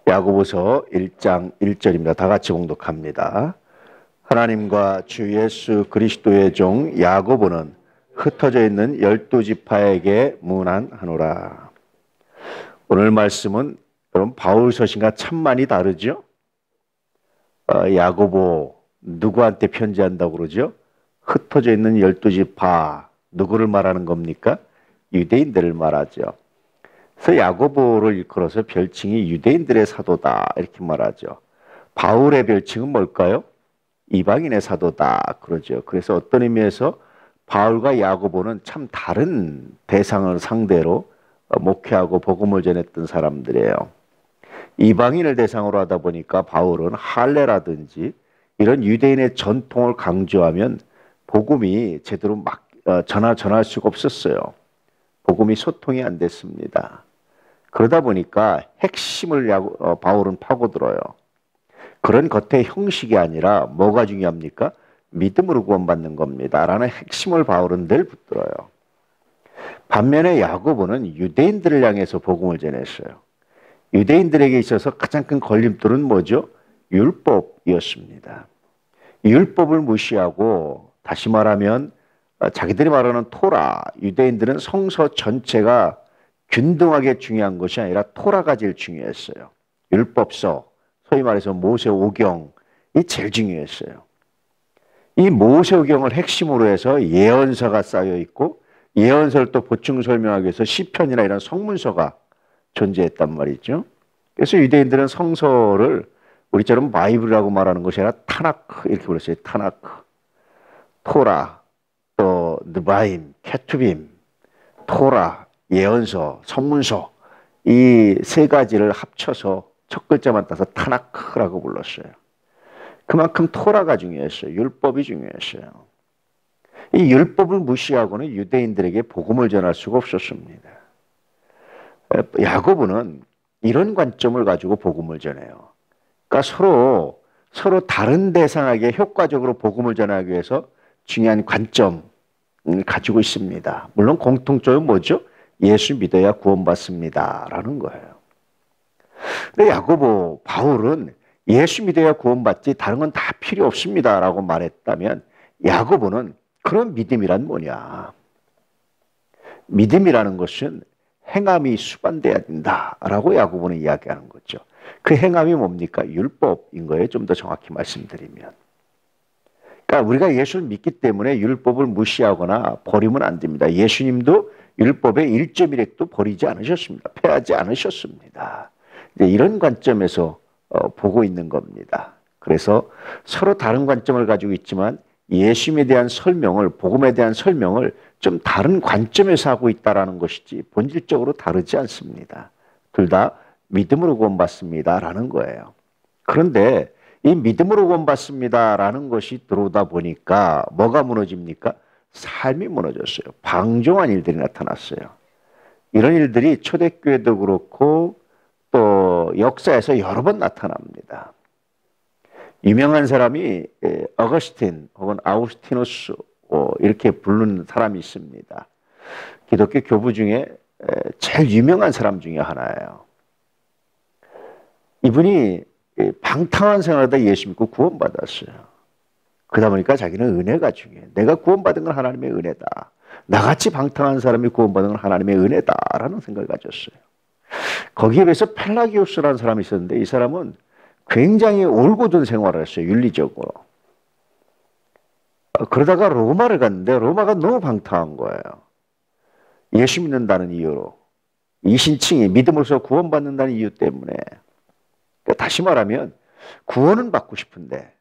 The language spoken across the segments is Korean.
야고보서 1장 1절입니다. 다 같이 봉독합니다. 하나님과 주 예수 그리스도의 종 야고보는 흩어져 있는 12지파에게 문안하노라. 오늘 말씀은 여러분 바울 서신과 참 많이 다르죠? 야고보 누구한테 편지한다고 그러죠? 흩어져 있는 12지파 누구를 말하는 겁니까? 유대인들을 말하죠. 그래서 야고보를 일컬어서 별칭이 유대인들의 사도다 이렇게 말하죠. 바울의 별칭은 뭘까요? 이방인의 사도다 그러죠. 그래서 어떤 의미에서 바울과 야고보는 참 다른 대상을 상대로 목회하고 복음을 전했던 사람들이에요. 이방인을 대상으로 하다 보니까 바울은 할례라든지 이런 유대인의 전통을 강조하면 복음이 제대로 전할 수가 없었어요. 복음이 소통이 안 됐습니다. 그러다 보니까 핵심을 바울은 파고들어요. 그런 겉의 형식이 아니라 뭐가 중요합니까? 믿음으로 구원받는 겁니다. 라는 핵심을 바울은 늘 붙들어요. 반면에 야고보는 유대인들을 향해서 복음을 전했어요. 유대인들에게 있어서 가장 큰 걸림돌은 뭐죠? 율법이었습니다. 율법을 무시하고 다시 말하면 자기들이 말하는 토라, 유대인들은 성서 전체가 균등하게 중요한 것이 아니라 토라가 제일 중요했어요. 율법서, 소위 말해서 모세오경이 제일 중요했어요. 이 모세오경을 핵심으로 해서 예언서가 쌓여 있고 예언서를 또 보충 설명하기 위해서 시편이나 이런 성문서가 존재했단 말이죠. 그래서 유대인들은 성서를 우리처럼 바이블이라고 말하는 것이 아니라 타나크 이렇게 불렀어요. 타나크, 토라, 또 느바임, 케투빔, 토라, 예언서, 성문서 이 세 가지를 합쳐서 첫 글자만 따서 타나크라고 불렀어요. 그만큼 토라가 중요했어요. 율법이 중요했어요. 이 율법을 무시하고는 유대인들에게 복음을 전할 수가 없었습니다. 야고보는 이런 관점을 가지고 복음을 전해요. 그러니까 서로 다른 대상에게 효과적으로 복음을 전하기 위해서 중요한 관점을 가지고 있습니다. 물론 공통점은 뭐죠? 예수 믿어야 구원받습니다. 라는 거예요. 근데 야고보, 바울은 예수 믿어야 구원받지 다른 건 다 필요 없습니다. 라고 말했다면 야고보는 그런 믿음이란 뭐냐? 믿음이라는 것은 행함이 수반돼야 된다라고 야고보는 이야기하는 거죠. 그 행함이 뭡니까? 율법인 거예요. 좀 더 정확히 말씀드리면. 그러니까 우리가 예수를 믿기 때문에 율법을 무시하거나 버리면 안 됩니다. 예수님도 율법의 1.1획도 버리지 않으셨습니다. 폐하지 않으셨습니다. 이제 이런 관점에서 보고 있는 겁니다. 그래서 서로 다른 관점을 가지고 있지만 예수님에 대한 설명을, 복음에 대한 설명을 좀 다른 관점에서 하고 있다는 것이지 본질적으로 다르지 않습니다. 둘 다 믿음으로 구원받습니다라는 거예요. 그런데 이 믿음으로 구원받습니다라는 것이 들어오다 보니까 뭐가 무너집니까? 삶이 무너졌어요. 방종한 일들이 나타났어요. 이런 일들이 초대교회도 그렇고 또 역사에서 여러 번 나타납니다. 유명한 사람이 어거스틴 혹은 아우구스티누스 이렇게 부르는 사람이 있습니다. 기독교 교부 중에 제일 유명한 사람 중에 하나예요. 이분이 방탕한 생활하다 예수 믿고 구원받았어요. 그러다 보니까 자기는 은혜가 중요해. 내가 구원받은 건 하나님의 은혜다. 나같이 방탕한 사람이 구원받은 건 하나님의 은혜다라는 생각을 가졌어요. 거기에 비해서 펠라기오스라는 사람이 있었는데 이 사람은 굉장히 올곧은 생활을 했어요. 윤리적으로. 그러다가 로마를 갔는데 로마가 너무 방탕한 거예요. 예수 믿는다는 이유로. 이신칭이 믿음으로써 구원받는다는 이유 때문에. 그러니까 다시 말하면 구원은 받고 싶은데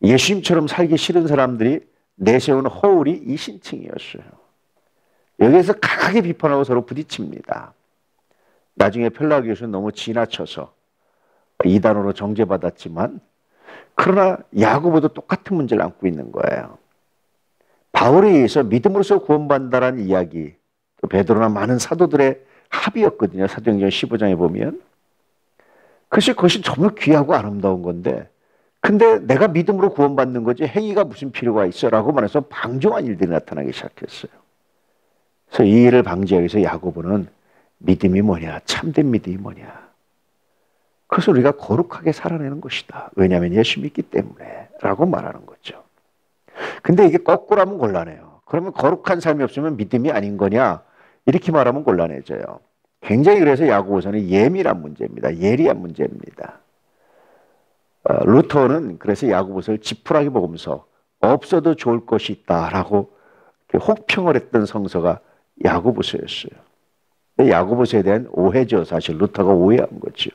예수님처럼 살기 싫은 사람들이 내세운 허울이 이신칭이었어요. 여기에서 강하게 비판하고 서로 부딪힙니다. 나중에 펠라기오스는 너무 지나쳐서 이단으로 정죄받았지만 그러나 야고보도 똑같은 문제를 안고 있는 거예요. 바울에 의해서 믿음으로써 구원받는다는 이야기, 또 베드로나 많은 사도들의 합의였거든요. 사도행전 15장에 보면. 그래서 그것이 정말 귀하고 아름다운 건데 근데 내가 믿음으로 구원받는 거지 행위가 무슨 필요가 있어 라고 말해서 방종한 일들이 나타나기 시작했어요. 그래서 이 일을 방지하기 위해서 야고보는 믿음이 뭐냐, 참된 믿음이 뭐냐, 그래서 우리가 거룩하게 살아내는 것이다. 왜냐하면 예수 믿기 때문에 라고 말하는 거죠. 근데 이게 거꾸로 하면 곤란해요. 그러면 거룩한 삶이 없으면 믿음이 아닌 거냐? 이렇게 말하면 곤란해져요. 굉장히 그래서 야고보서는 예민한 문제입니다. 예리한 문제입니다. 루터는 그래서 야고보서를 지푸라기 복음서, 없어도 좋을 것이 있다라고 혹평을 했던 성서가 야고보서였어요. 야고보서에 대한 오해죠. 사실 루터가 오해한 거죠.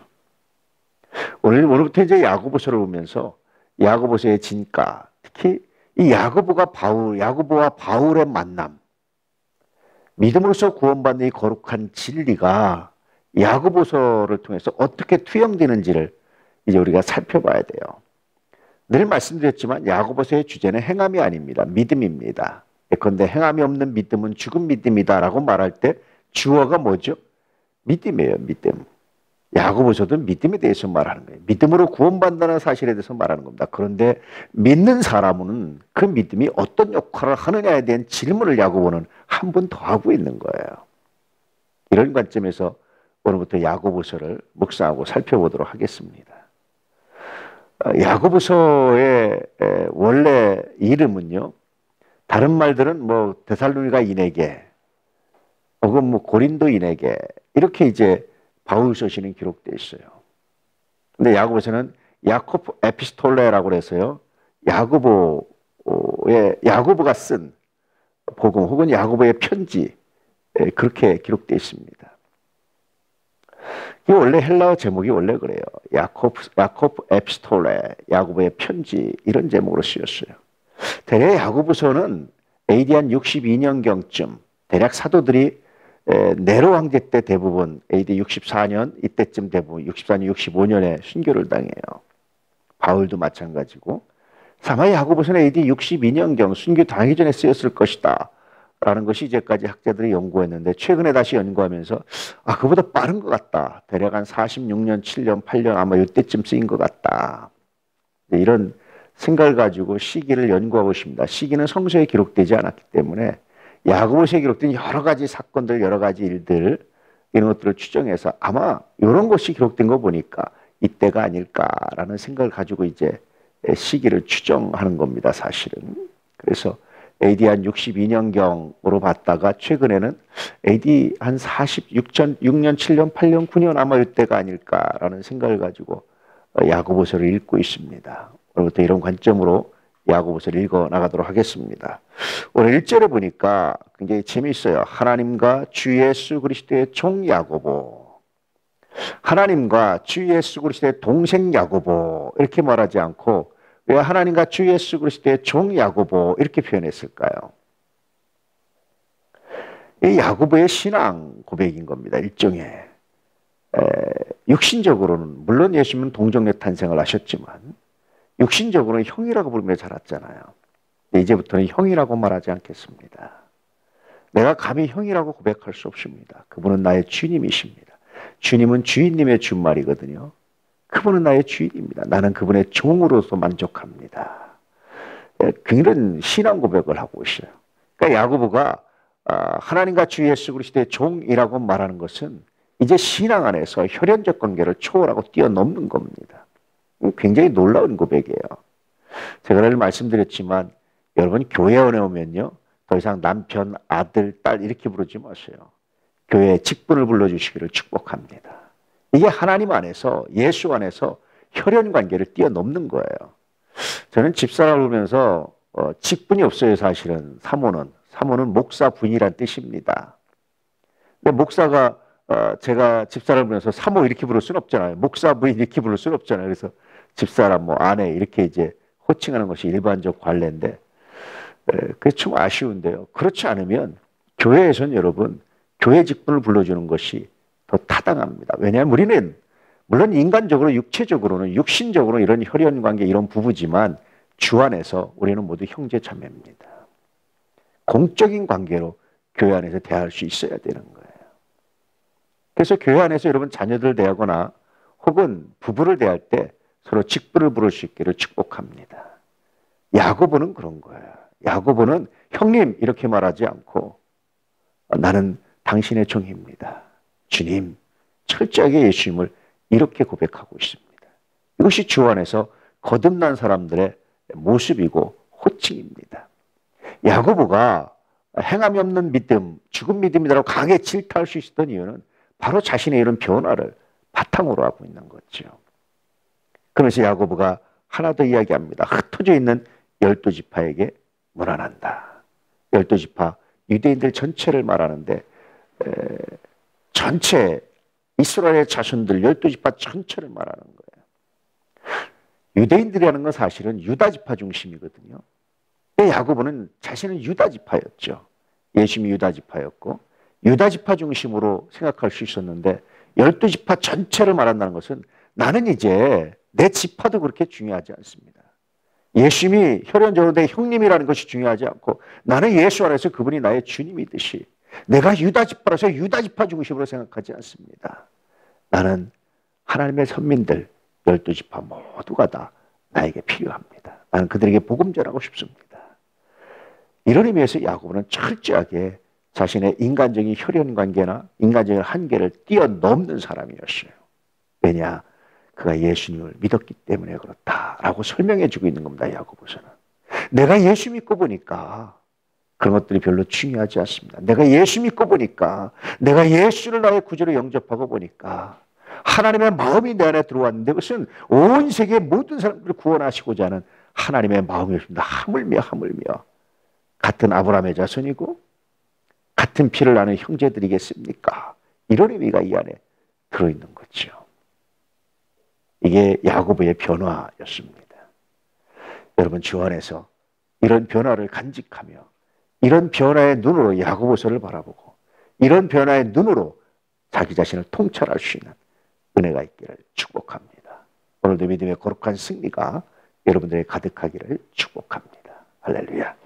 오늘부터 이제 야고보서를 보면서 야고보서의 진가, 특히 이 야고보와 바울의 만남, 믿음으로써 구원받는 이 거룩한 진리가 야고보서를 통해서 어떻게 투영되는지를 이제 우리가 살펴봐야 돼요. 늘 말씀드렸지만 야고보서의 주제는 행함이 아닙니다. 믿음입니다. 예컨대 행함이 없는 믿음은 죽은 믿음이다라고 말할 때 주어가 뭐죠? 믿음이에요. 믿음. 야고보서도 믿음에 대해서 말하는 거예요. 믿음으로 구원받는다는 사실에 대해서 말하는 겁니다. 그런데 믿는 사람은 그 믿음이 어떤 역할을 하느냐에 대한 질문을 야고보는 한 번 더 하고 있는 거예요. 이런 관점에서 오늘부터 야고보서를 묵상하고 살펴보도록 하겠습니다. 야고보서의 원래 이름은요, 다른 말들은 뭐 데살로니가인에게 혹은 뭐 고린도인에게 이렇게 이제 바울 서신은 기록되어 있어요. 근데 야고보서는 야코브 에피스톨레라고 해서요, 야고보가 쓴 복음 혹은 야고보의 편지, 그렇게 기록되어 있습니다. 이 원래 헬라어 제목이 원래 그래요. 야코브 에피스톨레, 야고보의 편지, 이런 제목으로 쓰였어요. 대략 야고보서는 AD 한 62년경쯤 대략 사도들이 네로 황제 때 대부분 AD 64년 이때쯤 대부분 64년 65년에 순교를 당해요. 바울도 마찬가지고 아마 야고보서는 AD 62년경 순교 당하기 전에 쓰였을 것이다 라는 것이 이제까지 학자들이 연구했는데, 최근에 다시 연구하면서 그보다 빠른 것 같다. 대략 한 46년, 7년, 8년 아마 이때쯤 쓰인 것 같다. 이런 생각을 가지고 시기를 연구하고 있습니다. 시기는 성서에 기록되지 않았기 때문에 야고보서에 기록된 여러 가지 사건들, 여러 가지 일들, 이런 것들을 추정해서 아마 이런 것이 기록된 거 보니까 이때가 아닐까라는 생각을 가지고 이제 시기를 추정하는 겁니다, 사실은. 그래서 AD 한 62년경으로 봤다가 최근에는 AD 한 6년, 7년, 8년, 9년 아마 이때가 아닐까라는 생각을 가지고 야고보서를 읽고 있습니다. 오늘부터 이런 관점으로 야고보서를 읽어 나가도록 하겠습니다. 오늘 1절에 보니까 굉장히 재미있어요. 하나님과 주 예수 그리스도의 종 야고보, 하나님과 주 예수 그리스도의 동생 야고보 이렇게 말하지 않고 왜 하나님과 주 예수 그리스도의 종 야고보 이렇게 표현했을까요? 이 야고보의 신앙 고백인 겁니다. 일종의 육신적으로는 물론 예수님은 동정녀 탄생을 하셨지만 육신적으로는 형이라고 부르며 자랐잖아요. 이제부터는 형이라고 말하지 않겠습니다. 내가 감히 형이라고 고백할 수 없습니다. 그분은 나의 주님이십니다. 주님은 주인님의 준말이거든요. 그분은 나의 주인입니다. 나는 그분의 종으로서 만족합니다. 그런 신앙 고백을 하고 있어요. 그러니까 야고보가 하나님과 주 예수 그리스도의 종이라고 말하는 것은 이제 신앙 안에서 혈연적 관계를 초월하고 뛰어넘는 겁니다. 굉장히 놀라운 고백이에요. 제가 늘 말씀드렸지만 여러분 교회에 오면요, 더 이상 남편, 아들, 딸 이렇게 부르지 마세요. 교회의 직분을 불러주시기를 축복합니다. 이게 하나님 안에서, 예수 안에서 혈연 관계를 뛰어넘는 거예요. 저는 집사람을 보면서 직분이 없어요. 사실은 사모는 목사 부인이란 뜻입니다. 근데 목사가 제가 집사람을 보면서 사모 이렇게 부를 수는 없잖아요. 목사 부인 이렇게 부를 수는 없잖아요. 그래서 집사람, 아내 이렇게 이제 호칭하는 것이 일반적 관례인데, 그게 좀 아쉬운데요. 그렇지 않으면 교회에서는 여러분 교회 직분을 불러주는 것이 더 타당합니다. 왜냐하면 우리는 물론 인간적으로, 육체적으로는, 육신적으로 이런 혈연 관계, 이런 부부지만 주 안에서 우리는 모두 형제 자매입니다. 공적인 관계로 교회 안에서 대할 수 있어야 되는 거예요. 그래서 교회 안에서 여러분 자녀들 대하거나 혹은 부부를 대할 때 서로 직분을 부를 수 있기를 축복합니다. 야고보는 그런 거예요. 야고보는 형님 이렇게 말하지 않고 나는 당신의 종입니다. 주님, 철저하게 예수님을 이렇게 고백하고 있습니다. 이것이 주 안에서 거듭난 사람들의 모습이고 호칭입니다. 야고보가 행함이 없는 믿음, 죽은 믿음이라고 강하게 질타할 수 있었던 이유는 바로 자신의 이런 변화를 바탕으로 하고 있는 거죠. 그러면서 야고보가 하나 더 이야기합니다. 흩어져 있는 12지파에게 문안한다. 12지파, 유대인들 전체를 말하는데 전체 이스라엘의 자손들 12지파 전체를 말하는 거예요. 유대인들이라는 건 사실은 유다지파 중심이거든요. 야고보는 자신은 유다지파였죠. 예수님이 유다지파였고 유다지파 중심으로 생각할 수 있었는데 12지파 전체를 말한다는 것은 나는 이제 내 지파도 그렇게 중요하지 않습니다. 예수님이 혈연적으로 내 형님이라는 것이 중요하지 않고 나는 예수 안에서 그분이 나의 주님이듯이 내가 유다지파라서 유다지파 중심으로 생각하지 않습니다. 나는 하나님의 선민들 12지파 모두가 다 나에게 필요합니다. 나는 그들에게 복음 전하고 싶습니다. 이런 의미에서 야고보는 철저하게 자신의 인간적인 혈연관계나 인간적인 한계를 뛰어넘는 사람이었어요. 왜냐? 그가 예수님을 믿었기 때문에 그렇다라고 설명해 주고 있는 겁니다. 야고보서는. 내가 예수 믿고 보니까 그런 것들이 별로 중요하지 않습니다. 내가 예수 믿고 보니까 내가 예수를 나의 구주로 영접하고 보니까 하나님의 마음이 내 안에 들어왔는데 그것은 온 세계 모든 사람들을 구원하시고자 하는 하나님의 마음이었습니다. 하물며 같은 아브라함의 자손이고 같은 피를 나는 형제들이겠습니까? 이런 의미가 이 안에 들어있는 거죠. 이게 야고보의 변화였습니다. 여러분 주 안에서 이런 변화를 간직하며 이런 변화의 눈으로 야고보서를 바라보고 이런 변화의 눈으로 자기 자신을 통찰할 수 있는 은혜가 있기를 축복합니다. 오늘도 믿음의 거룩한 승리가 여러분들에게 가득하기를 축복합니다. 할렐루야.